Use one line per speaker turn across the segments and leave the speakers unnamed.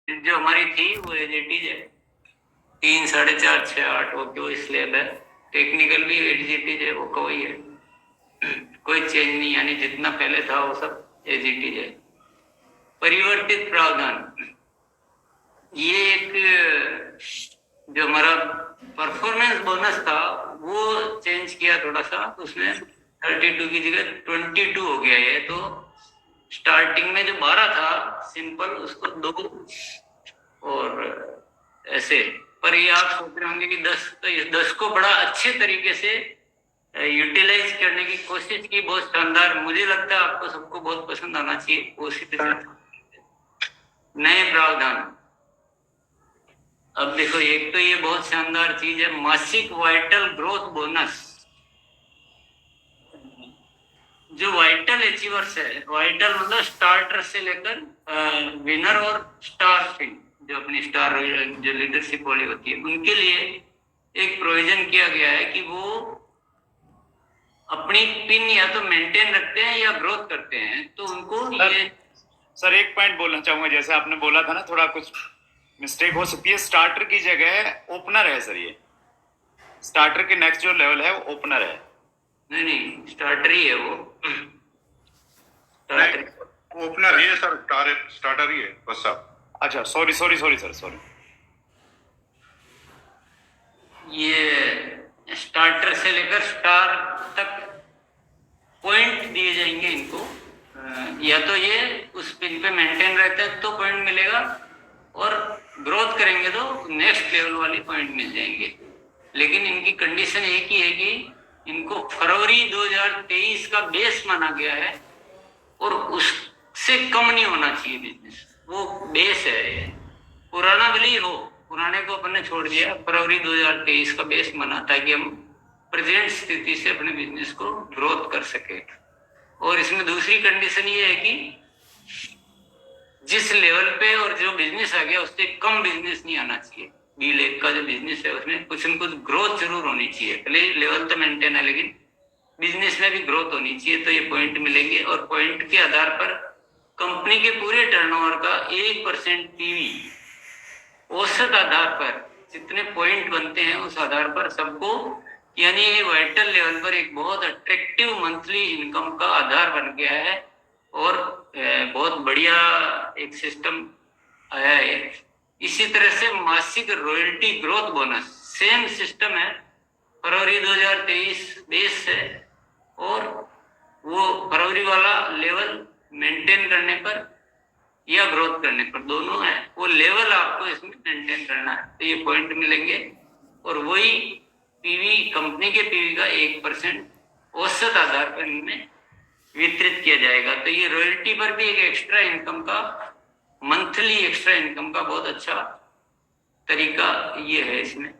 जो हमारी थी वो एजीटी है 3, 4.5, 6, 8 वो क्यों स्लैब है। टेक्निकल भी एजीटी है वो कोई है, कोई चेंज नहीं, यानी जितना पहले था वो सब एजीटी है। परिवर्तित प्रावधान, ये एक जो हमारा परफॉर्मेंस बोनस था वो चेंज किया थोड़ा सा, उसमें 32 की जगह 22 हो गया है। तो स्टार्टिंग में जो 12 था सिंपल, उसको 2 और ऐसे। पर ये आप सोच रहे होंगे कि 10, तो इस 10 को बड़ा अच्छे तरीके से यूटिलाइज करने की कोशिश की, बहुत शानदार। मुझे लगता है आपको सबको बहुत पसंद आना चाहिए। उसी तरह नए प्रावधान, अब देखो एक तो ये बहुत शानदार चीज है, मासिक वाइटल ग्रोथ बोनस। जो वाइटल अचीवर्स है, वाइटल मतलब स्टार्टर से लेकर विनर और स्टार फिन, जो अपनी स्टार जो लीडरशिप वाली होती है, उनके लिए एक प्रोविजन किया गया है कि वो अपनी पिन या तो मेंटेन रखते हैं या ग्रोथ करते हैं, तो उनको ये।
सर एक पॉइंट बोलना चाहूंगा, जैसे आपने बोला था ना थोड़ा कुछ मिस्टेक हो सकती है, स्टार्टर की जगह ओपनर है सर। ये स्टार्टर के नेक्स्ट जो लेवल है वो ओपनर है।
नहीं, स्टार्टर ही है वो।
ओपनर ही है सर, स्टार्टर ही है बस साहब।
अच्छा सॉरी सर।
ये स्टार्टर से लेकर स्टार तक पॉइंट दिए जाएंगे इनको, या तो ये उस पिन पे मेंटेन रहता है तो पॉइंट मिलेगा, और ग्रोथ करेंगे तो नेक्स्ट लेवल वाली पॉइंट मिल जाएंगे। लेकिन इनकी कंडीशन एक ही है कि इनको फरवरी 2023 का बेस माना गया है और उससे कम नहीं होना चाहिए बिजनेस, वो बेस है। पुराना भले ही हो, पुराने को अपन ने छोड़ दिया, फरवरी 2023 का बेस माना, ताकि हम प्रेजेंट स्थिति से अपने बिजनेस को ग्रोथ कर सके। और इसमें दूसरी कंडीशन ये है कि जिस लेवल पे और जो बिजनेस आ गया उससे कम बिजनेस नहीं आना चाहिए। बी लेग का जो बिजनेस है उसमें कुछ न कुछ ग्रोथ जरूर होनी चाहिए, भले लेवल तो मेंटेन है लेकिन बिजनेस में भी ग्रोथ होनी चाहिए, तो ये पॉइंट मिलेंगे। और पॉइंट के आधार पर कंपनी के पूरे टर्नओवर का 1% पीवी औसत आधार पर जितने पॉइंट बनते हैं उस आधार पर सबको, यानी ये वाइटल लेवल पर एक बहुत अट्रैक्टिव मंथली इनकम का आधार बन गया है और बहुत बढ़िया एक सिस्टम आया है। इसी तरह से मासिक royalty growth bonus same system है, फरवरी 2023 बेस है, और वो फरवरी वाला लेवल मेंटेन करने पर या ग्रोथ करने पर, दोनों है, वो लेवल आपको इसमें मेंटेन करना है, तो ये पॉइंट मिलेंगे। और वही पीवी, कंपनी के पीवी का 1% औसत आधार पर इनमें वितरित किया जाएगा। तो ये रॉयल्टी पर भी एक एक्स्ट्रा इनकम का, मंथली एक्स्ट्रा इनकम का बहुत अच्छा तरीका ये है इसमें।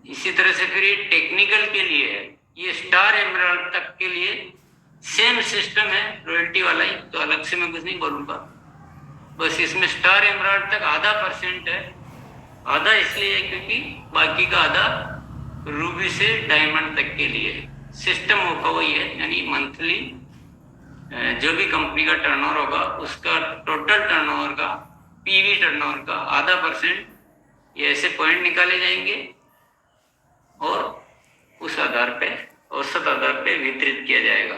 इसी तरह से फिर ये टेक्निकल के लिए है, ये स्टार एमराल्ड तक के लिए सेम सिस्टम है, रॉयल्टी वाला ही, तो अलग से मैं कुछ नहीं बोलूंगा। बस इसमें स्टार एमराल्ड तक 0.5% है, आधा इसलिए क्योंकि बाकी का आधा रूबी से डायमंड तक के लिए सिस्टम होगा वही है, यानी मंथली जो भी कंपनी का टर्नओवर होगा उसका टोटल टर्नओवर का, पीवी टर्नओवर का 0.5% ये ऐसे पॉइंट निकाले जाएंगे और उस आधार पे, औसत आधार पे वितरित किया जाएगा।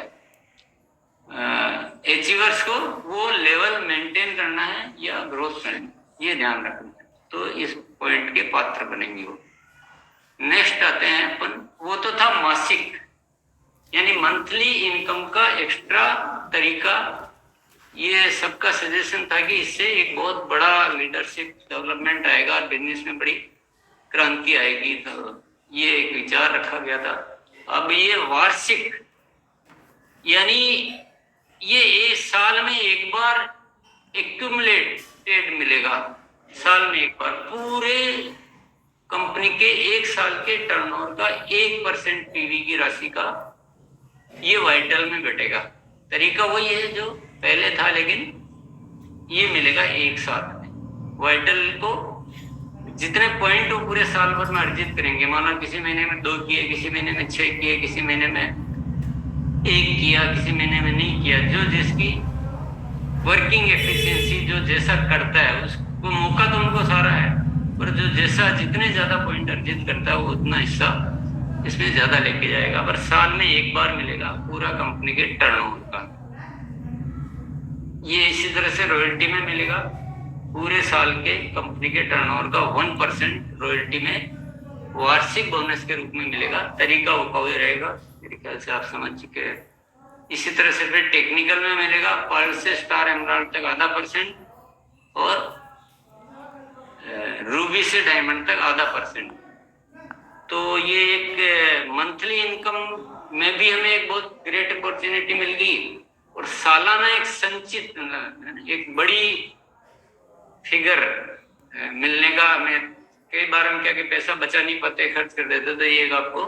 अचीवर्स को वो लेवल मेंटेन करना है या ग्रोथ करना है, ये ध्यान रखना है, तो इस पॉइंट के पात्र बनेंगे वो। नेक्स्ट आते हैं अपन, वो तो था मासिक यानी मंथली इनकम का एक्स्ट्रा तरीका। ये सबका सजेशन था कि इससे एक बहुत बड़ा लीडरशिप डेवलपमेंट आएगा, बिजनेस में बड़ी क्रांति आएगी, तो ये एक विचार रखा गया था। अब ये वार्षिक, यानी ये एक साल में एक बार एक्यूमुलेटेड मिलेगा, साल में एक बार पूरे कंपनी के एक साल के टर्नओवर का 1% पीवी की राशि का ये वाइटल में घटेगा। तरीका वही है जो पहले था, लेकिन ये मिलेगा एक साथ में। वाइटल को जितने पॉइंट वो पूरे साल भर में अर्जित करेंगे, मानो किसी महीने में 2 किए, किसी महीने में 6 किए, किसी महीने में 1 किया, किसी महीने में नहीं किया, जो जिसकी वर्किंग एफिशिएंसी जो जैसा करता है उसके जो जैसा जितने ज्यादा पॉइंट अर्जित करता है वो उतना हिस्सा इसमें ज्यादा लेके जाएगा, पर साल में एक बार मिलेगा पूरा कंपनी के टर्नओवर का। ये इसी तरह से रॉयल्टी में मिलेगा, पूरे साल के कंपनी के टर्नओवर का 1% रॉयल्टी में वार्षिक बोनस के रूप में मिलेगा। तरीका वो रहेगा, मेरे ख्याल से आप समझ चुके हैं। इसी तरह से फिर टेक्निकल में मिलेगा पर्ल से स्टार एमराल्ड तक 0.5% और रूबी से डायमंड तक 0.5%। तो ये एक मंथली इनकम में भी हमें एक बहुत ग्रेट अपॉर्चुनिटी मिल गई और सालाना एक संचित एक बड़ी फिगर मिलने का। हमें कई बार हम क्या कि पैसा बचा नहीं पाते, खर्च कर देते, तो ये आपको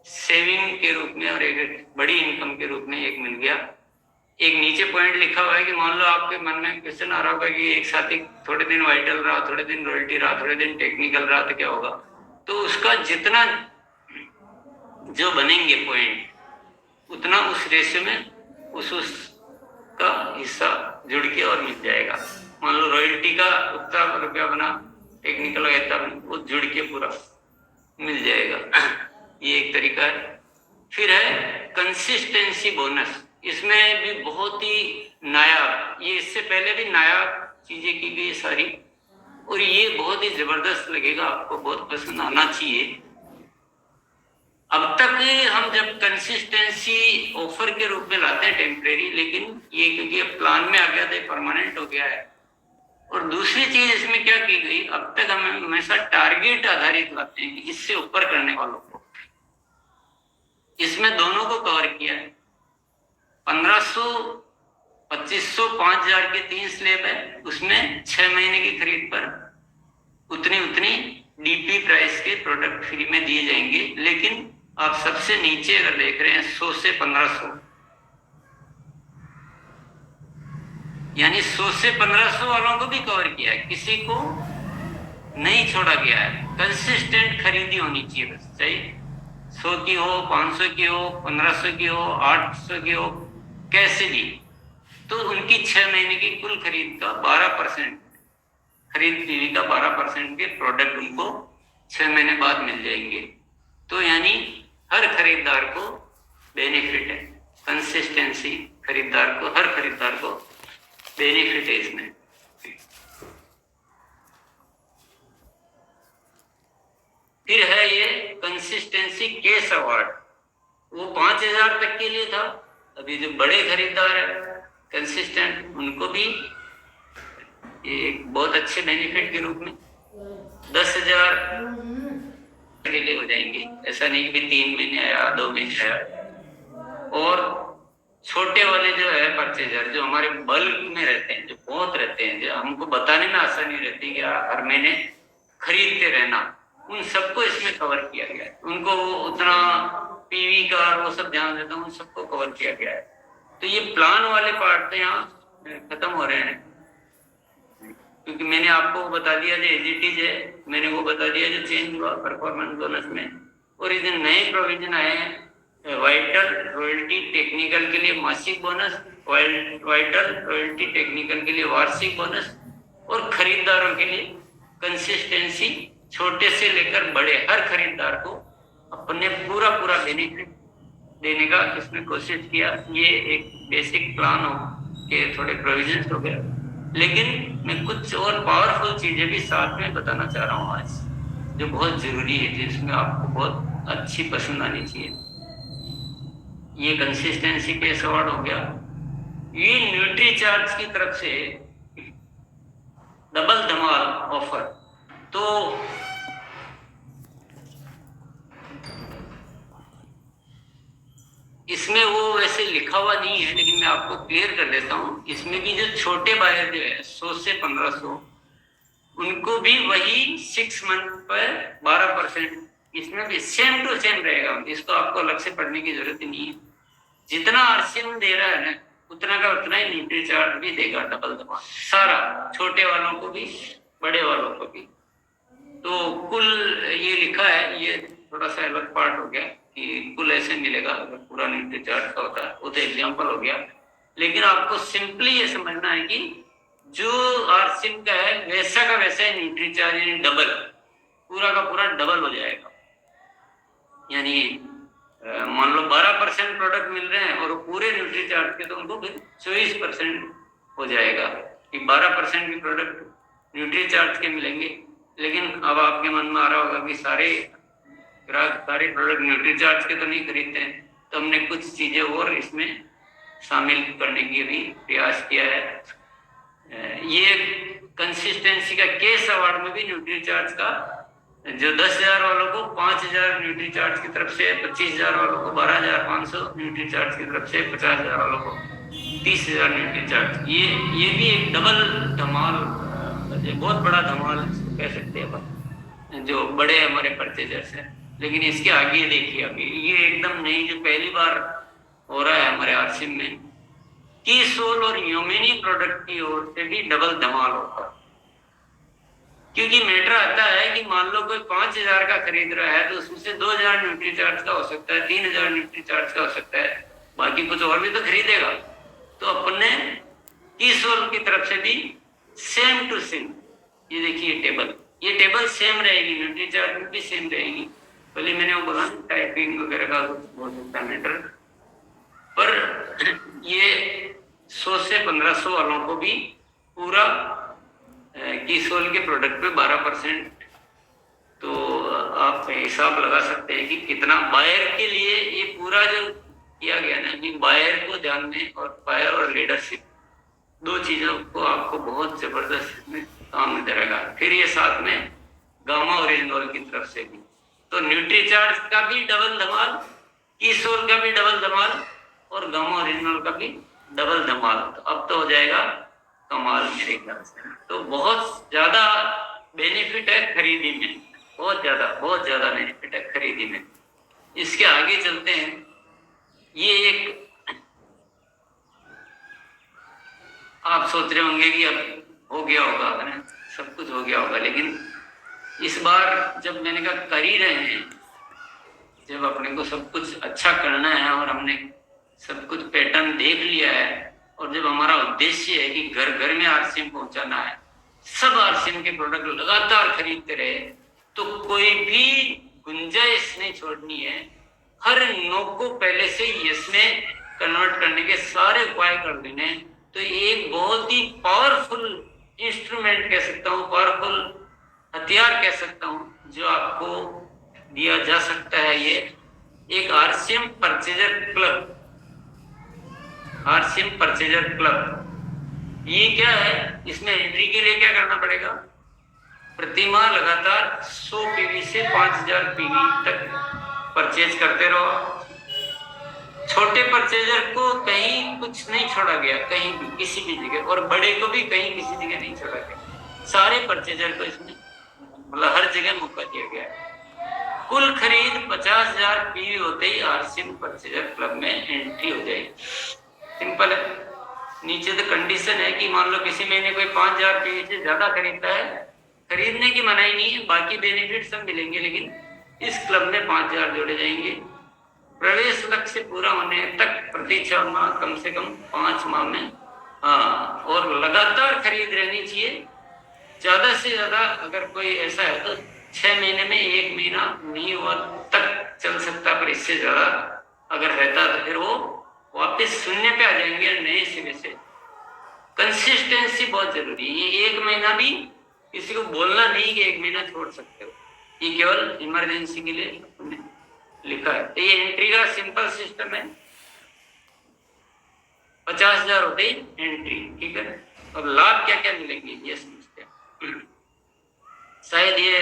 सेविंग के रूप में और एक बड़ी इनकम के रूप में एक मिल गया। एक नीचे पॉइंट लिखा हुआ है कि मान लो आपके मन में क्वेश्चन आ रहा होगा कि एक साथ ही थोड़े दिन वाइटल रहा, थोड़े दिन रॉयल्टी रहा, थोड़े दिन टेक्निकल रहा, तो क्या होगा? तो उसका जितना जो बनेंगे पॉइंट उतना उस रेशियो में उसका हिस्सा जुड़ के और मिल जाएगा। मान लो रॉयल्टी का उतना रुपया बना, टेक्निकल का इतना बना, वो जुड़ के पूरा मिल जाएगा। ये एक तरीका है। फिर है कंसिस्टेंसी बोनस। इसमें भी बहुत ही नायाब, ये इससे पहले भी नायाब चीजें की गई सारी, और ये बहुत ही जबरदस्त लगेगा आपको, बहुत पसंद आना चाहिए। अब तक हम जब कंसिस्टेंसी ऑफर के रूप में लाते हैं टेम्परेरी, लेकिन ये क्योंकि अब प्लान में आ गया था, परमानेंट हो गया है। और दूसरी चीज इसमें क्या की गई, अब तक हम हमेशा टारगेट आधारित लाते हैं, इससे ऊपर करने वालों को। इसमें दोनों को कवर किया है। 1500, 2500, 5000 के 3 स्लैब है, उसमें 6 महीने की खरीद पर उतनी डीपी प्राइस के प्रोडक्ट फ्री में दिए जाएंगे। लेकिन आप सबसे नीचे अगर देख रहे हैं 100 से 1500, यानी 100 से 1500 वालों को भी कवर किया है, किसी को नहीं छोड़ा गया है। कंसिस्टेंट खरीदी होनी चाहिए, बस चाहिए 100 की हो, 500 की हो, 1500 की हो, 800 की हो, कैसे भी। तो उनकी 6 महीने की कुल खरीद का 12%, खरीद पीवी का 12% के प्रोडक्ट उनको 6 महीने बाद मिल जाएंगे। तो यानी हर खरीदार को बेनिफिट है। कंसिस्टेंसी हर खरीदार को बेनिफिट है इसमें। फिर है ये कंसिस्टेंसी केस अवार्ड। वो 5000 तक के लिए था। अभी जो बड़े खरीदार है कंसिस्टेंट, उनको भी एक बहुत अच्छे बेनिफिट के रूप में 10,000 के लिए हो जाएंगे। ऐसा नहीं कि 3 महीने आया, 2 महीने आया। और छोटे वाले जो है परचेजर, जो हमारे बल्क में रहते हैं, जो बहुत रहते हैं, जो हमको बताने में आसानी रहती है कि हर महीने खरीदते रहना, उन सबको इसमें कवर किया गया है। उनको उतना पीवी का वो सब ध्यान देता हूँ, उन सबको कवर किया गया है। तो ये प्लान वाले पार्ट तो यहाँ खत्म हो रहे हैं, क्योंकि मैंने आपको बता दिया जो एजिटीज है, मैंने वो बता दिया जो चेंज हुआ परफॉर्मेंस बोनस में। और ये जो नए प्रोविजन आए हैं, वाइटल रॉयल्टी टेक्निकल के लिए मासिक बोनस, वाइटल रॉयल्टी टेक्निकल के लिए वार्षिक बोनस, और खरीदारों के लिए कंसिस्टेंसी, छोटे से लेकर बड़े हर खरीदार को अपने पूरा बेनिफिट देने का इसमें कोशिश किया। ये एक बेसिक प्लान हो के थोड़े प्रोविजन हो गए, लेकिन मैं कुछ और पावरफुल चीजें भी साथ में बताना चाह रहा हूँ आज, जो बहुत जरूरी है, जिसमें आपको बहुत अच्छी पसंद आनी चाहिए। ये कंसिस्टेंसी केस अवार्ड हो गया। ये न्यूट्रीचार्ज की तरफ से डबल धमाल ऑफर। तो इसमें वो वैसे लिखा हुआ नहीं है, लेकिन मैं आपको क्लियर कर देता हूँ। इसमें भी जो छोटे बायर जो है 100 से 1500, उनको भी वही 6 मंथ पर 12%, इसमें भी सेम टू सेम रहेगा। इसको आपको अलग से पढ़ने की जरूरत ही नहीं है। जितना आरसीएम दे रहा है ना, उतना का उतना ही न्यूट्रीचार्ज भी देगा, डबल दबा सारा, छोटे वालों को भी बड़े वालों को भी। तो कुल ये लिखा है, ये थोड़ा सा अलग पार्ट हो गया कि कुल ऐसे मिलेगा अगर पूरा न्यूट्रीचार्ज का होता है, वो तो एग्जाम्पल हो गया। लेकिन आपको सिंपली ये समझना है कि जो आरसीएम का है वैसा का वैसा ही न्यूट्रीचार्ज, यानी डबल पूरा का पूरा डबल हो जाएगा। यानी मान लो 12% प्रोडक्ट मिल रहे हैं और वो पूरे न्यूट्रीचार्ज के, तो उनको फिर 24% हो जाएगा कि 12% की प्रोडक्ट न्यूट्रीचार्ज के मिलेंगे। लेकिन अब आपके मन में आ रहा होगा कि सारे ग्राहक सारे प्रोडक्ट न्यूट्रीचार्ज के तो नहीं खरीदते हैं, तो हमने कुछ चीजें और इसमें शामिल करने की भी प्रयास किया है। ये कंसिस्टेंसी का केस अवार्ड में भी न्यूट्रीचार्ज का जो 10,000 वालों को 5,000 न्यूट्रीचार्ज की तरफ से, 25,000 वालों को 12,500 न्यूट्रीचार्ज की तरफ से, 50,000 वालों को 30,000 न्यूट्रीचार्ज। ये भी एक डबल धमाल, बहुत बड़ा धमाल कह सकते हैं अपन, जो बड़े हमारे परचेजर्स हैं। लेकिन इसके आगे देखिए, अभी ये एकदम नहीं, जो पहली बार हो रहा है हमारे आरसीएम में, कीसोल और ह्यूमेनी प्रोडक्ट की ओर से भी डबल धमाल होता है। क्योंकि मैटर आता है कि मान लो कोई 5,000 का खरीद रहा है तो उसमें से 2,000 न्यूट्रीचार्ज का हो सकता है, 3,000 न्यूट्रीचार्ज का हो सकता है, बाकी कुछ और भी तो खरीदेगा। तो अपन ने कीसोल की तरफ से भी सेम टू सेम, ये देखिए टेबल, ये टेबल सेम रहेगी, न्यूट्रीचार्ज में भी सेम रहेगी। पहले मैंने वो बोला टाइपिंग वगैरह का हो सकता है मैटर, पर ये 100 से 1,500 वालों को भी पूरा कीसोल के प्रोडक्ट पे 12%, तो आप हिसाब लगा सकते हैं कि कितना बायर के लिए ये पूरा जो किया गया ना, कि बायर को ध्यान में, और बायर और लीडरशिप दो चीजों को आपको बहुत जबरदस्त इसमें काम में रहेगा। फिर ये साथ में गामा ओरिजिनल की तरफ से भी, तो न्यूट्रीचार्ज का भी डबल धमाल, कीसोल का भी डबल धमाल, और गामा ओरिजिनल का भी डबल धमाल। तो अब तो हो जाएगा कमाल मेरे ख्याल से। तो बहुत ज्यादा बेनिफिट है खरीदी में, बहुत ज्यादा बेनिफिट है खरीदी में। इसके आगे चलते हैं। ये एक, आप सोच रहे होंगे कि अब हो गया होगा ना, सब कुछ हो गया होगा, लेकिन इस बार जब मैंने कहा कर ही रहे हैं, जब अपने को सब कुछ अच्छा करना है और हमने सब कुछ पैटर्न देख लिया है, और जब हमारा उद्देश्य है कि घर घर में आरसीएम पहुंचाना है, सब आरसीएम के प्रोडक्ट लगातार खरीदते रहे, तो कोई भी गुंजाइश नहीं छोड़नी है। हर नो को पहले से यस में कन्वर्ट करने के सारे उपाय कर देने। तो एक बहुत ही पावरफुल इंस्ट्रूमेंट कह सकता हूँ, पावरफुल हथियार कह सकता हूँ, जो आपको दिया जा सकता है। ये एक RCM purchaser club, RCM purchaser club, ये क्या है? इसमें एंट्री के लिए क्या करना पड़ेगा? प्रतिमाह लगातार 100 पीवी से 5,000 पीवी तक परचेज करते रहो। छोटे परचेजर को कहीं कुछ नहीं छोड़ा गया, कहीं भी किसी भी जगह, और बड़े को भी कहीं किसी जगह नहीं छोड़ा गया। सारे परचेजर को इसमें मतलब हर जगह मौका दिया गया है। कुल खरीद 50,000 पीवी होते ही आरसीएम परचेजर क्लब में एंट्री हो जाएगी। सिंपल है। नीचे तो कंडीशन है कि मान लो किसी महीने कोई 5,000 पीवी से ज्यादा खरीदता है, खरीदने की मनाही नहीं है, बाकी बेनिफिट सब मिलेंगे, लेकिन इस क्लब में 5,000 जोड़े जाएंगे। प्रवेश लक्ष्य पूरा होने तक प्रति 6 माह, कम से कम 5 माह में, और लगातार खरीद रहनी चाहिए। ज्यादा से ज्यादा अगर कोई ऐसा है तो 6 महीने में 1 महीना नहीं हुआ तक चल सकता, पर इससे ज्यादा अगर रहता तो फिर वो वापस शून्य पे आ जाएंगे नए सिरे से। कंसिस्टेंसी बहुत जरूरी है। ये 1 महीना भी किसी को बोलना नहीं कि 1 महीना छोड़ सकते हो, ये केवल इमरजेंसी के लिए लिखा है। तो ये एंट्री का सिंपल सिस्टम है। 50,000 होते ही एंट्री, ठीक है। और लाभ क्या क्या मिलेंगे ये समझते हैं। शायद ये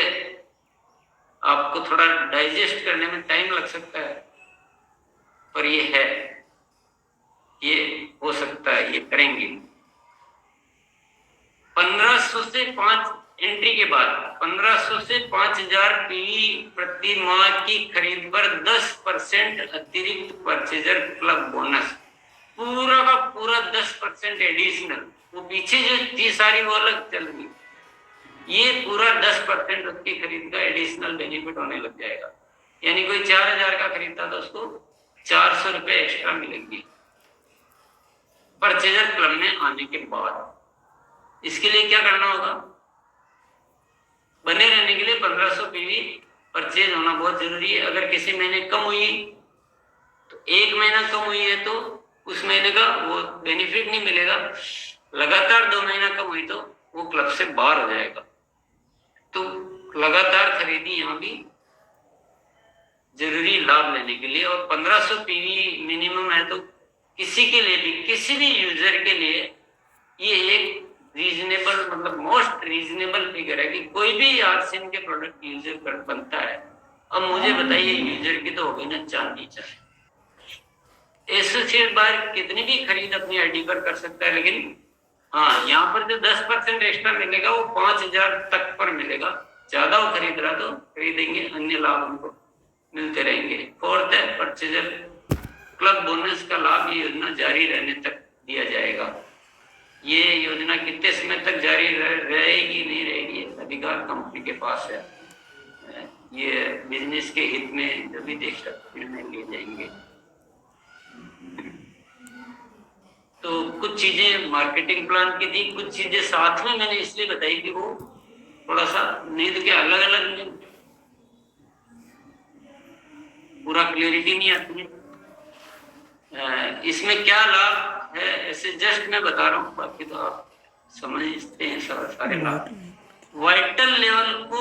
आपको थोड़ा डाइजेस्ट करने में टाइम लग सकता है, पर ये है, ये हो सकता है, ये करेंगे। 1500 से 5 एंट्री के बाद 1500 से 5,000 पीवी प्रति माह की खरीद पर 10% अतिरिक्त परचेजर क्लब बोनस, पूरा का पूरा 10% एडिशनल। वो पीछे जो थी सारी वो अलग चल रही, ये पूरा 10% उसकी खरीद का एडिशनल बेनिफिट होने लग जाएगा। यानी कोई 4,000 का खरीदता तो उसको 400 रुपए एक्स्ट्रा मिलेंगे परचेजर क्लब में आने के बाद। इसके लिए क्या करना होगा? बने रहने के लिए 1500 पीवी परचेज होना बहुत जरूरी है। अगर किसी महीने कम हुई तो 1 महीना कम हुई है तो उस महीने का वो बेनिफिट नहीं मिलेगा। लगातार 2 महीना कम हुई तो वो क्लब से बाहर हो जाएगा। तो लगातार खरीदी यहाँ भी जरूरी लाभ लेने के लिए। और 1500 पीवी मिनिमम है तो किसी के लिए भी, किसी भी यूजर के लिए ये एक रीजनेबल, मतलब मोस्ट रीजनेबल फिगर है कि कोई भी आरसीएम के प्रोडक्ट यूजर कर बनता है। अब मुझे बताइए, यूजर की तो हो गई ना चांदी चाहे। एसोसिएट बायर कितनी भी खरीद अपनी आईडी पर कर सकता है, लेकिन हाँ, यहाँ पर जो 10% एक्स्ट्रा मिलेगा वो 5000 तक पर मिलेगा। ज्यादा वो खरीद रहा तो खरीदेंगे, अन्य लाभ उनको मिलते रहेंगे। फोर्थ है परचेजर क्लब बोनस का लाभ, ये योजना जारी रहने तक दिया जाएगा। ये योजना कितने समय तक जारी रहेगी नहीं रहेगी, अधिकार कंपनी के पास है। ये बिजनेस के हित में जो भी देख सकते हैं लिए जाएंगे। तो कुछ चीजें मार्केटिंग प्लान की थी, कुछ चीजें साथ में मैंने इसलिए बताई कि वो थोड़ा सा नींद के अलग अलग पूरा क्लियरिटी नहीं आती है। इसमें क्या लाभ है ऐसे जस्ट मैं बता रहा हूँ, बाकी तो आप समझते हैं सारे लाभ। वाइटल लेवल को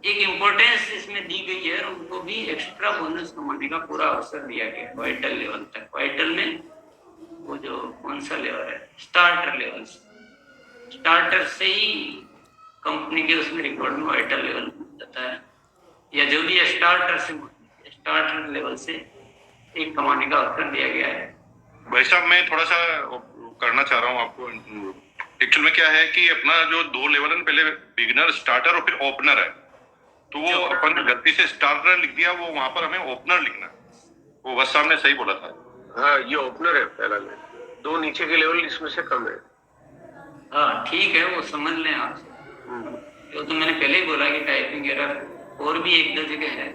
एक इम्पोर्टेंस इसमें दी गई है, उनको भी एक्स्ट्रा बोनस कमाने का पूरा अवसर दिया गया है वाइटल लेवल तक। वाइटल में वो जो कौन सा लेवल है, स्टार्टर लेवल, स्टार्टर से ही कंपनी के उसमें रिकॉर्ड में वाइटल लेवल जाता है, या जो भी स्टार्टर से, स्टार्टर लेवल से एक कमाने का अवसर दिया गया है।
भाई साहब, मैं थोड़ा सा करना चाह रहा हूँ आपको। एक्चुअल में क्या है कि अपना जो 2 लेवल है, पहले बिगिनर, स्टार्टर और फिर ओपनर है। तो वो अपन ने गलती से स्टार्टर लिख दिया, वो वहां पर हमें ओपनर लिखना है। वो बस साहब ने सही बोला था।
हाँ, ये ओपनर है पहला में, 2 नीचे के लेवल इसमें से कम है।
हाँ ठीक है, वो समझ लें आप। तो मैंने पहले ही बोला कि टाइपिंग एरर और भी 1-2 जगह है,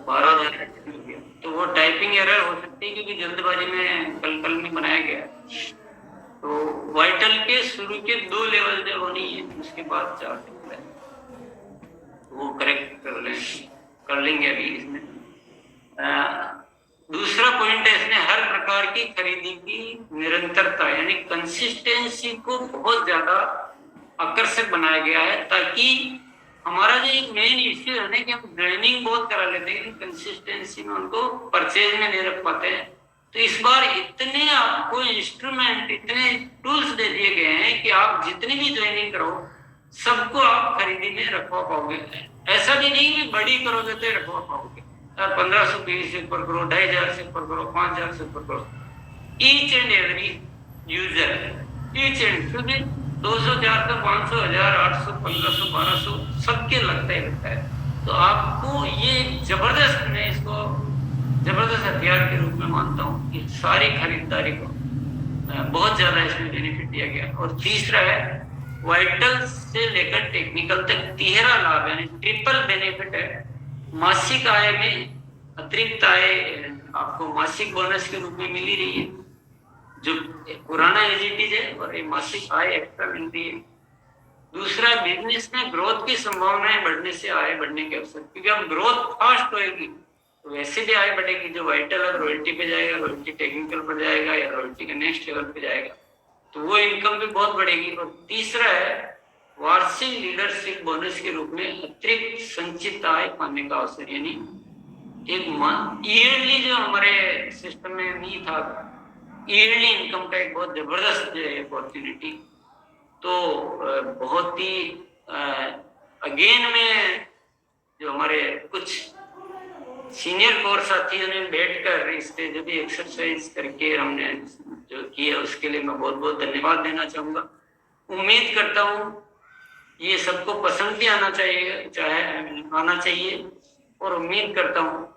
12,000, तो वो टाइपिंग एरर हो सकती है क्योंकि जल्दबाजी में कल में बनाया गया। तो वाइटल के शुरू के 2 लेवल जो वो नहीं है, उसके बाद 4 लेवल है, वो करेक्ट कर लेंगे अभी इसमें। दूसरा पॉइंट है, इसने हर प्रकार की खरीदी की निरंतरता यानी कंसिस्टेंसी को बहुत ज्यादा आकर्षक बनाया गया है, ताकि हमारा जो एक मेन इश्यू है ना कि हम ज्वाइनिंग बहुत करा लेते हैं, कंसिस्टेंसी में उनको परचेज में नहीं रख पाते हैं। तो इस बार इतने आपको इंस्ट्रूमेंट, इतने टूल्स दे दिए गए हैं कि आप जितनी भी ज्वाइनिंग करो सबको आप खरीदी में रखवा पाओगे। ऐसा भी नहीं कि बड़ी करोगे तो रखवा पाओगे, 1500 पीवी से ऊपर करो, 2500 से ऊपर करो, 5000 से ऊपर करो। Each and every user, each and, क्योंकि 200, 400, 500, 1000, 800, 1500, 1200 सबके लगता है। तो आपको ये जबरदस्त, मैं इसको जबरदस्त हथियार के रूप में मानता हूँ कि सारी खरीदारी को बहुत ज्यादा इसमें बेनिफिट दिया गया। और तीसरा है वाइटल से लेकर टेक्निकल तक 13 लाभ यानी ट्रिपल बेनिफिट है। मासिक आय में अतिरिक्त आय आपको मासिक बोनस के रूप में मिल ही रही है, जो पुराना एजीटीज है, और ये मासिक आय एक्स्ट्रा मिलती है। दूसरा, बिजनेस में ग्रोथ की संभावनाएं बढ़ने से आय बढ़ने के अवसर, क्योंकि अब ग्रोथ फास्ट होएगी तो वैसे भी आय बढ़ेगी। जो वाइटल है रॉयल्टी पे जाएगा, रॉयल्टी टेक्निकल पर जाएगा या रॉयल्टी के नेक्स्ट लेवल पे जाएगा, तो वो इनकम भी बहुत बढ़ेगी। और तीसरा है वार्षिक लीडरशिप बोनस के रूप में अतिरिक्त संचित आय पाने का अवसर, यानी एक ईयरली जो हमारे सिस्टम में नहीं था, ईयरली इनकम का एक बहुत जबरदस्त अपॉर्चुनिटी। तो बहुत ही अगेन में जो हमारे कुछ सीनियर कोर साथियों ने बैठकर इस पे जो भी एक्सरसाइज करके हमने जो किया, उसके लिए मैं बहुत बहुत धन्यवाद देना चाहूँगा। उम्मीद करता हूँ ये सबको पसंद भी आना चाहिए और उम्मीद करता हूँ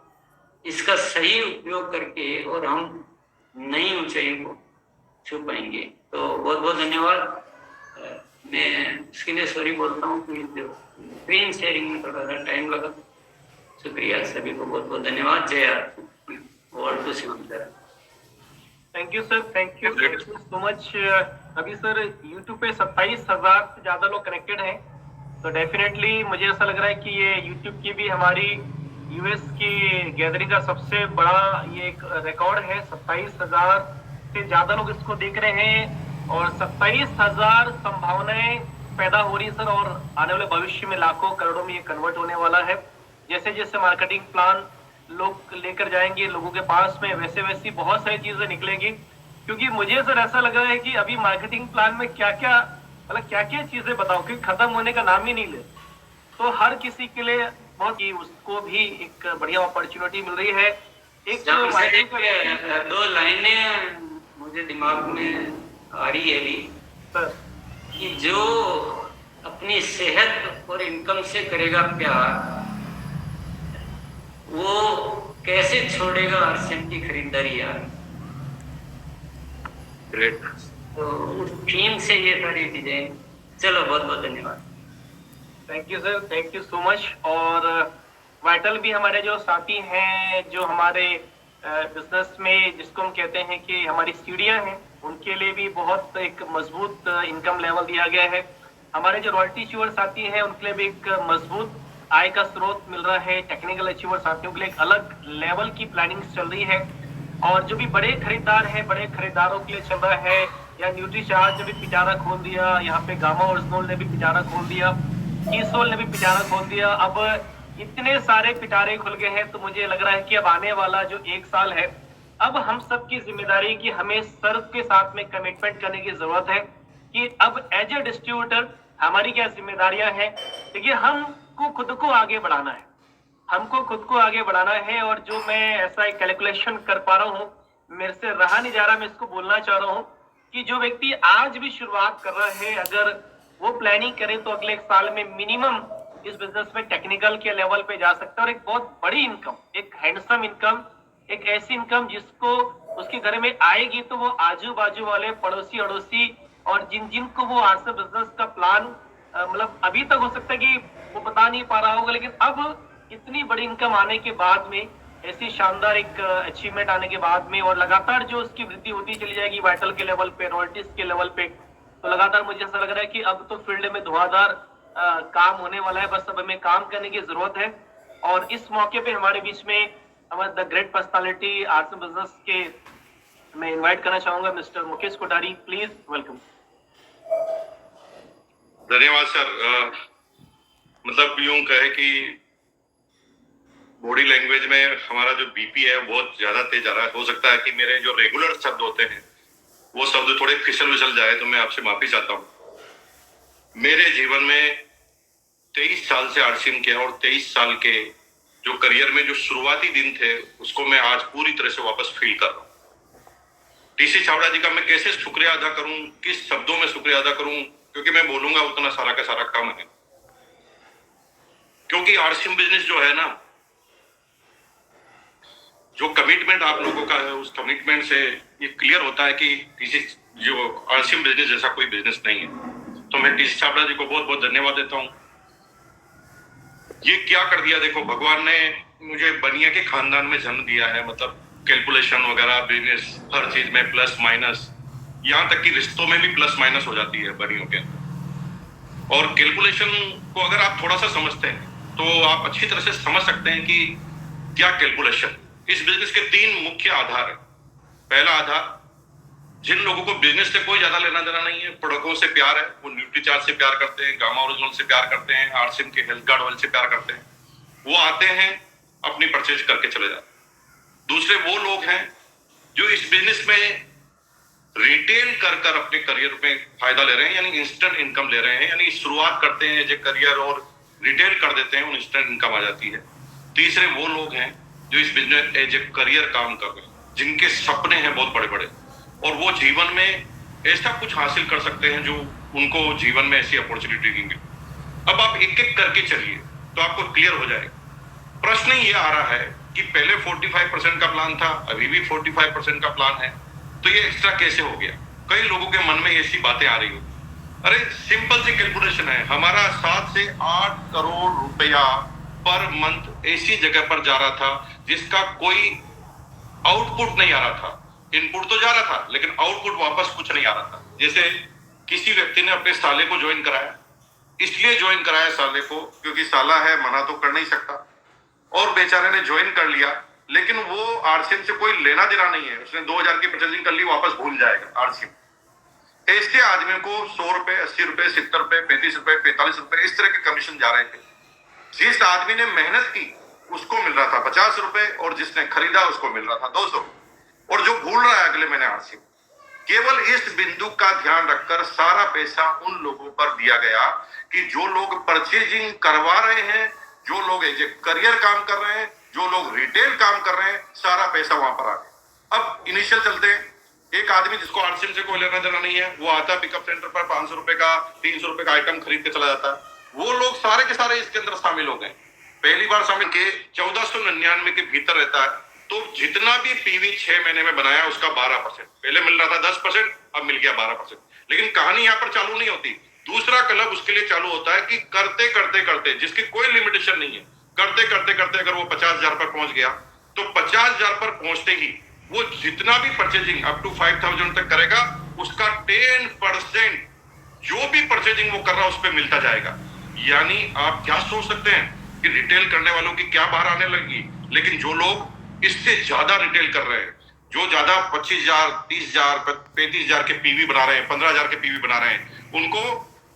इसका सही उपयोग करके और हम नई ऊंचाइयों को छू पाएंगे। तो बहुत बहुत धन्यवाद। मैं इसके लिए सॉरी बोलता हूँ कि स्क्रीन शेयरिंग में थोड़ा सा टाइम लगा। शुक्रिया, सभी को बहुत बहुत धन्यवाद। जय हिंद। To Shivam sir.
Thank you sir, thank you so much. अभी सर यूट्यूब पे 27,000 से ज्यादा लोग कनेक्टेड हैं तो डेफिनेटली मुझे ऐसा लग रहा है कि ये यूट्यूब की भी हमारी यूएस की गैदरिंग का सबसे बड़ा ये एक रिकॉर्ड है। 27,000 से ज्यादा लोग इसको देख रहे हैं और 27,000 संभावनाएं पैदा हो रही है सर, और आने वाले भविष्य में लाखों करोड़ों में ये कन्वर्ट होने वाला है। जैसे जैसे मार्केटिंग प्लान लोग लेकर जाएंगे लोगों के पास में, वैसे वैसी बहुत सारी चीजें निकलेगी। क्योंकि मुझे सर ऐसा लग रहा है कि अभी मार्केटिंग प्लान में क्या क्या मतलब क्या क्या चीजें बताओ कि खत्म होने का नाम ही नहीं ले, तो हर किसी के लिए बहुत ही उसको भी एक बढ़िया अपॉर्चुनिटी मिल रही है। एक
जहाँ से
marketing का-
दो लाइनें मुझे दिमाग में आ रही है अभी
सर
कि जो अपनी सेहत और इनकम से करेगा प्यार, वो कैसे छोड़ेगा आरसीएम की खरीदारी यार।
ग्रेट।
तो उस थीम से ये सारी चीजें। चलो बहुत बहुत धन्यवाद।
Thank you sir, thank you so much. और वाइटल भी हमारे जो साथी हैं, जो हमारे बिजनेस में जिसको हम कहते हैं कि हमारी सीढ़ियां हैं, उनके लिए भी बहुत एक मजबूत इनकम लेवल दिया गया है। हमारे जो रॉयल्टी अचीवर साथी हैं उनके लिए भी एक मजबूत आय का स्रोत मिल रहा है। टेक्निकल अचीवर साथियों के लिए एक अलग लेवल की प्लानिंग चल रही है। और जो भी बड़े खरीदार हैं, बड़े खरीदारों के लिए चल रहा है, या न्यूट्रीचार्ज ने भी पिटारा खोल दिया, यहाँ पे गामा ओरिजिनल ने भी पिटारा खोल दिया, कीसोल ने भी पिटारा खोल दिया। अब इतने सारे पिटारे खुल गए हैं, तो मुझे लग रहा है कि अब आने वाला जो 1 साल है, अब हम सब की जिम्मेदारी कि हमें सर के साथ में कमिटमेंट करने की जरूरत है कि अब एज ए डिस्ट्रीब्यूटर हमारी क्या जिम्मेदारियां हैं। देखिए, हमको खुद को आगे बढ़ाना है, हमको खुद को आगे बढ़ाना है। और जो मैं ऐसा एक कैलकुलेशन कर पा रहा हूँ, मेरे से रहा नहीं जा रहा, मैं इसको बोलना चाह रहा हूँ कि जो व्यक्ति आज भी शुरुआत कर रहा है, अगर वो प्लानिंग करे तो अगले 1 साल में मिनिमम इस बिजनेस में टेक्निकल के लेवल पे जा सकता है। और एक बहुत बड़ी इनकम, एक हैंडसम इनकम, एक ऐसी इनकम जिसको उसके घर में आएगी तो वो आजू बाजू वाले पड़ोसी अड़ोसी और जिनको वो आज से बिजनेस का प्लान मतलब अभी तक हो सकता है कि वो बता नहीं पा रहा होगा, लेकिन अब इतनी बड़ी इनकम आने के बाद में, ऐसी शानदार एक अचीवमेंट आने के बाद में, और लगातार जो उसकी वृद्धि होती चली जाएगी वाइटल के लेवल पे, रॉयल्टीज के लेवल पे, तो लगातार मुझे ऐसा लग रहा है कि अब तो फील्ड में धुआंधार काम होने वाला है। बस अब हमें काम करने की जरूरत है। और इस मौके पे हमारे बीच में हमारे the great personality arts business के मैं इनवाइट करना चाहूंगा mister Mukesh Kothari, please welcome.
धन्यवाद सर। मतलब यूं कहे कि बॉडी लैंग्वेज में हमारा जो बीपी है बहुत ज्यादा तेज आ रहा है। हो सकता है कि मेरे जो रेगुलर शब्द होते हैं वो शब्द थोड़े फिसल विसल जाए, तो मैं आपसे माफी चाहता हूँ। मेरे जीवन में 23 साल से आरसीएम किया और 23 साल के जो करियर में जो शुरुआती दिन थे उसको मैं आज पूरी तरह से वापस फील कर रहा हूँ। टीसी छावड़ा जी का मैं कैसे शुक्रिया अदा करूं, किस शब्दों में शुक्रिया अदा करूं, क्योंकि मैं बोलूंगा उतना सारा का सारा कम है। क्योंकि आरसीएम बिजनेस जो है ना, जो कमिटमेंट आप लोगों का है, उस कमिटमेंट से ये क्लियर होता है कि टीसी जो आरसीएम बिजनेस जैसा कोई बिजनेस नहीं है। तो मैं टीसी छावड़ा जी को बहुत बहुत धन्यवाद देता हूं। ये क्या कर दिया, देखो भगवान ने मुझे बनिया के खानदान में जन्म दिया है। मतलब कैलकुलेशन वगैरह, बिजनेस, हर चीज में प्लस माइनस, यहाँ तक कि रिश्तों में भी प्लस माइनस हो जाती है बनियों के। और कैलकुलेशन को अगर आप थोड़ा सा समझते हैं तो आप अच्छी तरह से समझ सकते हैं कि क्या कैलकुलेशन। इस बिजनेस के 3 मुख्य आधार है। पहला आधार, जिन लोगों को बिजनेस से कोई ज्यादा लेना देना नहीं है, प्रोडक्टों से प्यार है, वो न्यूट्रीचार्ज से प्यार करते हैं, गामा ओरिजिनल से प्यार करते हैं, आरसीएम के हेल्थ गार्ड ऑयल से प्यार करते हैं, वो आते हैं, अपनी परचेज करके चले जाते हैं। दूसरे वो लोग हैं जो इस बिजनेस में रिटेल कर अपने करियर में फायदा ले रहे हैं, यानी इंस्टेंट इनकम ले रहे हैं, यानी शुरुआत करते हैं जो करियर और रिटेल कर देते हैं, उन इंस्टेंट इनकम आ जाती है। तीसरे वो लोग हैं जो इस बिजनेस एज ए करियर काम कर रहे हैं, जिनके सपने हैं बहुत बड़े बड़े और वो जीवन में ऐसा कुछ हासिल कर सकते हैं जो उनको जीवन में ऐसी अपॉर्चुनिटी देंगे। अब आप एक एक करके चलिए तो आपको क्लियर हो जाएगा। प्रश्न ये आ रहा है कि पहले 45% का प्लान था, अभी भी 45% का प्लान है, तो ये एक्स्ट्रा कैसे हो गया? कई लोगों के मन में ऐसी बातें आ रही हो। अरे सिंपल सी कैलकुलेशन है, हमारा 7 से 8 करोड़ रुपया पर मंथ ऐसी जगह पर जा रहा था जिसका कोई आउटपुट नहीं आ रहा था। इनपुट तो जा रहा था लेकिन आउटपुट वापस कुछ नहीं आ रहा था। जैसे किसी व्यक्ति ने अपने साले को ज्वाइन कराया, इसलिए ज्वाइन कराया साले को, क्योंकि साला है, मना तो कर नहीं सकता, और बेचारे ने ज्वाइन कर लिया। लेकिन वो आरसीएम से कोई लेना देना नहीं है, उसने 2000 की परचेजिंग कर ली, वापस भूल जाएगा आरसीएम। ऐसे आदमी को 100 रुपए, 80 रुपए, 70 रुपए, 35 रुपए, 45 रुपए इस तरह के कमीशन जा रहे थे। जिस आदमी ने मेहनत की उसको मिल रहा था 50 रुपए, और जिसने खरीदा उसको मिल रहा था 200, और जो भूल रहा है अगले महीने आरसीएम। केवल इस बिंदु का ध्यान रखकर सारा पैसा उन लोगों पर दिया गया कि जो लोग परचेजिंग करवा रहे हैं, जो लोग एज ए करियर काम कर रहे हैं, जो लोग रिटेल काम कर रहे हैं, सारा पैसा वहां पर आ गया। अब इनिशियल चलते हैं। एक आदमी जिसको आरसीएम से कोई लेना देना नहीं है, वो आता है पिकअप सेंटर पर 500 रुपए का, 300 रुपए का आइटम खरीद के चला जाता है। वो लोग सारे के सारे इसके अंदर शामिल हो गए। पहली बार शामिल के 1499 के भीतर रहता है, तो जितना भी पीवी 6 महीने में बनाया उसका 12%, पहले मिल रहा था 10%, अब मिल गया 12%। लेकिन कहानी यहाँ पर चालू नहीं होती। दूसरा क्लब उसके लिए चालू होता है कि करते करते करते, जिसकी कोई लिमिटेशन नहीं है, करते करते करते अगर वो 50,000 पर पहुंच गया, तो 50,000 पर पहुंचते ही वो जितना भी परचेजिंग अप टू 5,000 तक करेगा, उसका 10% जो भी परचेजिंग वो कर रहा है उस पर मिलता जाएगा। यानी आप क्या सोच सकते हैं कि रिटेल करने वालों की क्या बाहर आने लगी। लेकिन जो लोग इससे ज्यादा रिटेल कर रहे हैं, जो ज्यादा 25,000, 30,000, 35,000 के पीवी बना रहे हैं, 15,000 के पीवी बना रहे हैं, उनको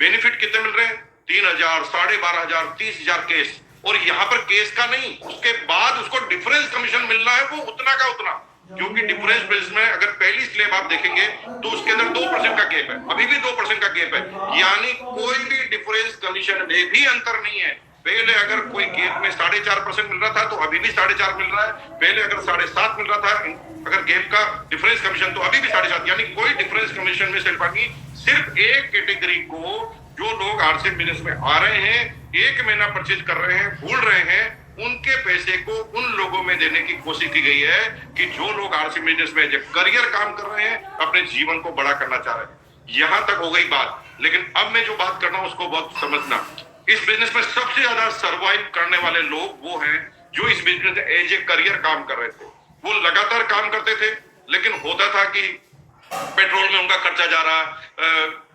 बेनिफिट कितने मिल रहे हैं? 3,000, 12,500, 30,000 केस। और यहाँ पर केस का नहीं, उसके बाद उसको डिफरेंस कमीशन मिलना है, वो उतना का उतना। क्योंकि डिफरेंस बिल्स में अगर पहली स्लैब आप देखेंगे तो उसके अंदर 2% का गैप है, अभी भी 2% का गैप है। यानी कोई भी डिफरेंस कमीशन में भी अंतर नहीं है। पहले अगर कोई गैप में 4.5% मिल रहा था, तो अभी भी 4.5 मिल रहा है। पहले अगर 7.5 मिल रहा था अगर गैप का डिफरेंस कमीशन, तो अभी भी 7.5। यानी कोई डिफरेंस कमीशन में सिर्फ एक कैटेगरी को, जो लोग आरसीएम बिजनेस में आ रहे हैं, 1 महीना परचेज कर रहे हैं, भूल रहे हैं, उनके पैसे को उन लोगों में देने की कोशिश की गई है कि जो लोग आरसीएम बिजनेस में जो करियर काम कर रहे हैं, अपने जीवन को बड़ा करना चाह रहे हैं। यहां तक हो गई बात। लेकिन अब मैं जो बात करना हूं उसको बहुत समझना। इस बिजनेस में सबसे ज्यादा सर्वाइव करने वाले लोग वो हैं जो इस बिजनेस में एज ए करियर काम कर रहे थे। वो लगातार काम करते थे, लेकिन होता था कि पेट्रोल में उनका खर्चा जा रहा,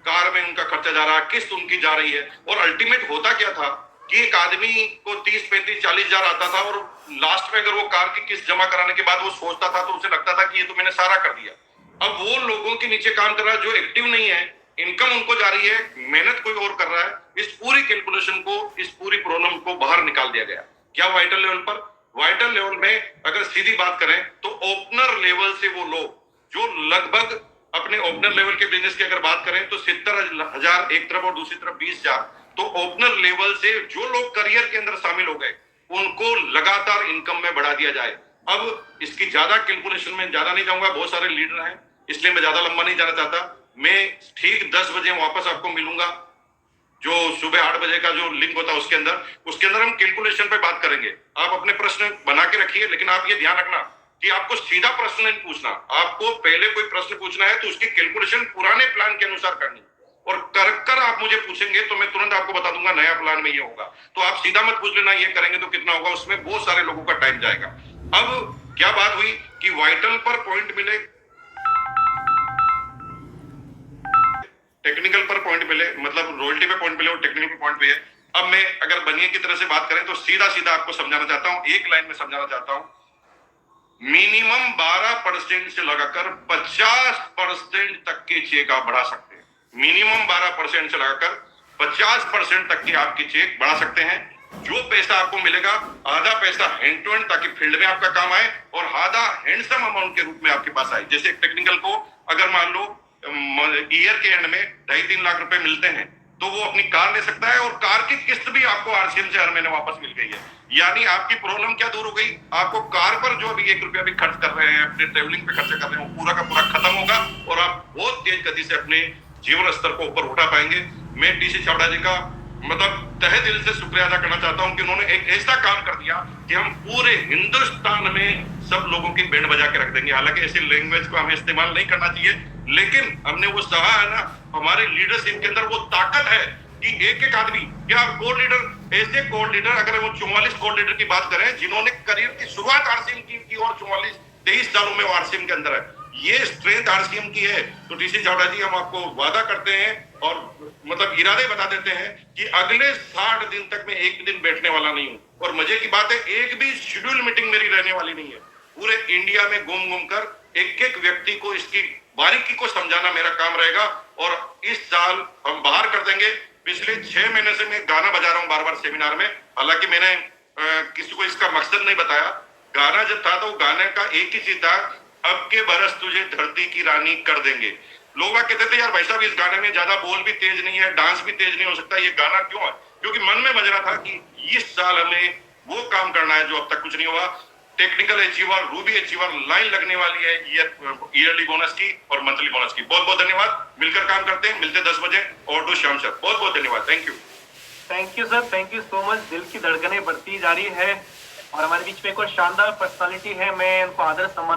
कार में उनका खर्चा जा रहा, किस्त उनकी जा रही है। और अल्टीमेट होता क्या था कि एक आदमी को 30, 35, 40 हजार आता था, और लास्ट में अगर वो कार की किस्त जमा कराने के बाद वो सोचता था, तो उसे लगता था कि ये तो मैंने सारा कर दिया। अब वो लोगों के नीचे काम कर रहा है जो एक्टिव नहीं है, इनकम उनको जा रही है, मेहनत कोई और कर रहा है। इस पूरी कैलकुलेशन को, इस पूरी प्रॉब्लम को बाहर निकाल दिया गया। क्या वाइटल लेवल पर? वाइटल लेवल में अगर सीधी बात करें तो ओपनर लेवल से वो लोग जो लगभग अपने ओपनर लेवल के बिजनेस की अगर बात करें तो 70,000 एक तरफ और दूसरी तरफ 20,000, तो ओपनर लेवल से जो लोग करियर के अंदर शामिल हो गए, उनको लगातार इनकम में बढ़ा दिया जाए। अब इसकी ज्यादा कैलकुलेशन में ज्यादा नहीं जाऊंगा, बहुत सारे लीडर हैं, इसलिए मैं ज्यादा लंबा नहीं जाना चाहता। मैं ठीक 10 बजे वापस आपको मिलूंगा, जो सुबह 8 बजे का जो लिंक होता है उसके अंदर हम कैलकुलेशन पे बात करेंगे। आप अपने प्रश्न बना के रखिए, लेकिन आप ये ध्यान रखना कि आपको सीधा प्रश्न नहीं पूछना। आपको पहले कोई प्रश्न पूछना है तो उसकी कैलकुलेशन पुराने प्लान के अनुसार करनी, और कर आप मुझे पूछेंगे तो मैं तुरंत आपको बता दूंगा नया प्लान में ये होगा। तो आप सीधा मत पूछ लेना ये करेंगे तो कितना होगा, उसमें बहुत सारे लोगों का टाइम जाएगा। अब क्या बात हुई कि वाइटल पर पॉइंट मिले, टेक्निकल पर पॉइंट मिले, मतलब रॉयल्टी पे पॉइंट मिले और टेक्निकल पे पॉइंट भी है। अब मैं अगर बनिए की तरह से बात करें तो सीधा सीधा आपको समझाना चाहता हूं, एक लाइन में समझाना चाहता हूं। मिनिमम 12% से लगाकर 50% तक के चेक आप बढ़ा सकते हैं। मिनिमम 12% से लगाकर 50% तक की आपकी चेक बढ़ा सकते हैं। जो पैसा आपको मिलेगा, आधा पैसा हैंड टू हैंड, ताकि फील्ड में आपका काम आए, और आधा हैंडसम अमाउंट के रूप में आपके पास आए। जैसे टेक्निकल को अगर मान लो ईयर के एंड में 2.5-3 लाख रुपए मिलते हैं, तो वो अपनी कार ले सकता है, और कार की किस्त भी आपको आरसीएम से हर महीने वापस मिल गई है। यानी आपकी प्रॉब्लम क्या दूर हो गई? आपको कार पर जो अभी 1 रुपया भी खर्च कर रहे हैं, अपने ट्रेवलिंग पे खर्च कर रहे हैं, वो पूरा का पूरा खत्म होगा, और आप बहुत तेज गति से अपने जीवन स्तर को ऊपर उठा पाएंगे। मैं डीसी छाबड़ा जी का मतलब तहे दिल से शुक्रिया अदा करना चाहता हूं कि उन्होंने एक ऐसा काम कर दिया कि हम पूरे हिंदुस्तान में सब लोगों की बैंड बजा के रख देंगे। हालांकि ऐसी लैंग्वेज को हमें इस्तेमाल नहीं करना चाहिए, लेकिन हमने वो सहा है ना, हमारे लीडरशिप के अंदर वो ताकत है कि एक एक आदमी, क्या कोर लीडर, ऐसे कोर लीडर, अगर वो 44 कोर लीडर की बात करें जिन्होंने करियर की शुरुआत आरसीएम की और 23 सालों में वो आरसीएम के अंदर है। ये स्ट्रेंथ आरसीएम की है। तो टीसी चावड़ा जी, हम आपको वादा करते हैं और मतलब इरादे बता देते हैं कि अगले 60 दिन तक मैं एक दिन बैठने वाला नहीं हूँ। और मजे की बात है, एक भी शेड्यूल मीटिंग मेरी रहने वाली नहीं है। पूरे इंडिया में घूम घूम कर एक एक व्यक्ति को इसकी बारीकी को समझाना मेरा काम रहेगा। और इस साल हम बाहर कर देंगे। पिछले 6 महीने से मैं गाना बजा रहा हूँ बार बार सेमिनार में। हालांकि मैंने किसी को इसका मकसद नहीं बताया। गाना जब था तो गाने का एक ही चीज था, अब के बरस तुझे धरती की रानी कर देंगे। लोग कहते थे यार भाई साहब, इस गाने में ज्यादा बोल भी तेज नहीं है, डांस भी तेज नहीं हो सकता, ये गाना क्यों है? क्योंकि मन में बज रहा था कि इस साल हमें वो काम करना है जो अब तक कुछ नहीं हुआ। Technical achiever, Ruby achiever line लगने वाली है ईयरली बोनस की और मंथली बोनस की। बहुत बहुत धन्यवाद। मिलकर काम करते हैं, मिलते 10 बजे। और डू श्याम सर, बहुत बहुत धन्यवाद। Thank you.
Thank you sir, thank you so much. दिल की धड़कनें बढ़ती जा रही है और हमारे बीच में एक और शानदार पर्सनालिटी है, मैं उनको आदर सम्मान